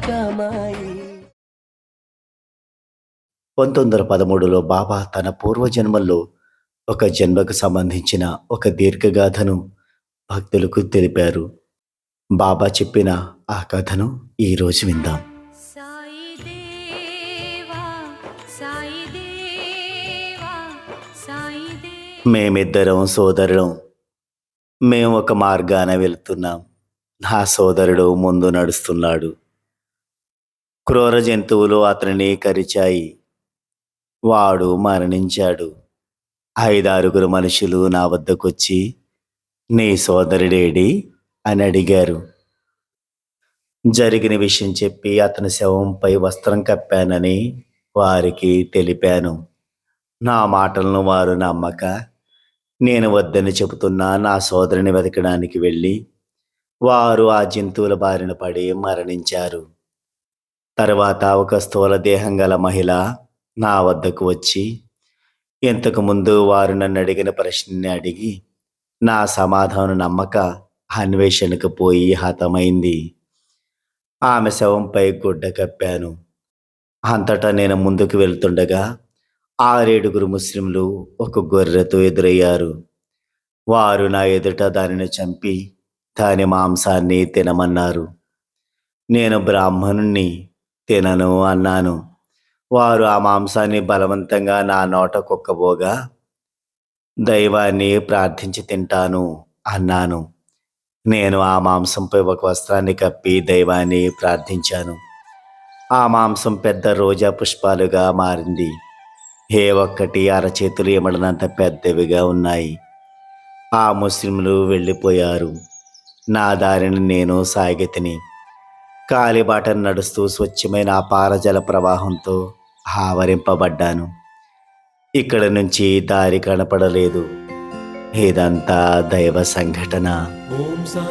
కమాయి. 1913లో బాబా తన పూర్వజన్మల్లో ఒక జన్మకు సంబంధించిన ఒక దీర్ఘగాథను భక్తులకు తెలిపారు. బాబా చెప్పిన ఆ కథను ఈరోజు విందాం. సాయి దేవా సాయి దేవా సాయి దేవా. మేమిద్దరం సోదరులం. మేము ఒక మార్గాన వెళుతున్నాం. నా సోదరుడు ముందు నడుస్తున్నాడు. క్రూర జంతువులు అతనిని కరిచాయి. వాడు మరణించాడు. 5-6 మనుషులు నా వద్దకొచ్చి, నీ సోదరుడేడి అని అడిగారు. జరిగిన విషయం చెప్పి అతని శవంపై వస్త్రం కప్పానని వారికి తెలిపాను. నా మాటలను వారు నమ్మక, నేను వద్దని చెబుతున్నా నా సోదరుని వెతకడానికి వెళ్ళి వారు ఆ జంతువుల బారిన పడి మరణించారు. తర్వాత ఒక స్థూల దేహం గల మహిళ నా వద్దకు వచ్చి, ఇంతకుముందు వారు నన్ను అడిగిన ప్రశ్నని అడిగి నా సమాధానం నమ్మక అన్వేషణకు పోయి హతమైంది. ఆమె శవంపై గుడ్డ కప్పాను. అంతటా నేను ముందుకు వెళ్తుండగా 6-7 ముస్లింలు ఒక గొర్రెతో ఎదురయ్యారు. వారు నా ఎదుట దానిని చంపి దాని మాంసాన్ని తినమన్నారు. నేను బ్రాహ్మణుణ్ణి, తినను అన్నాను. వారు ఆ మాంసాన్ని బలవంతంగా నా నోట కుక్కబోగా, దైవాన్ని ప్రార్థించి తింటాను అన్నాను. నేను ఆ మాంసంపై ఒక వస్త్రాన్ని కప్పి దైవాన్ని ప్రార్థించాను. ఆ మాంసం పెద్ద రోజా పుష్పాలుగా మారింది. ఏ ఒక్కటి అరచేతులు ఇమడనంత పెద్దవిగా ఉన్నాయి. ఆ ముస్లింలు వెళ్ళిపోయారు. నా దారిని నేను సాగితిని. కాలిబాటను నడుస్తూ స్వచ్ఛమైన అపార జల ప్రవాహంతో ఆవరింపబడ్డాను. ఇక్కడ నుంచి దారి కనపడలేదు. ఇదంతా దైవ సంఘటన. ఓం సాయి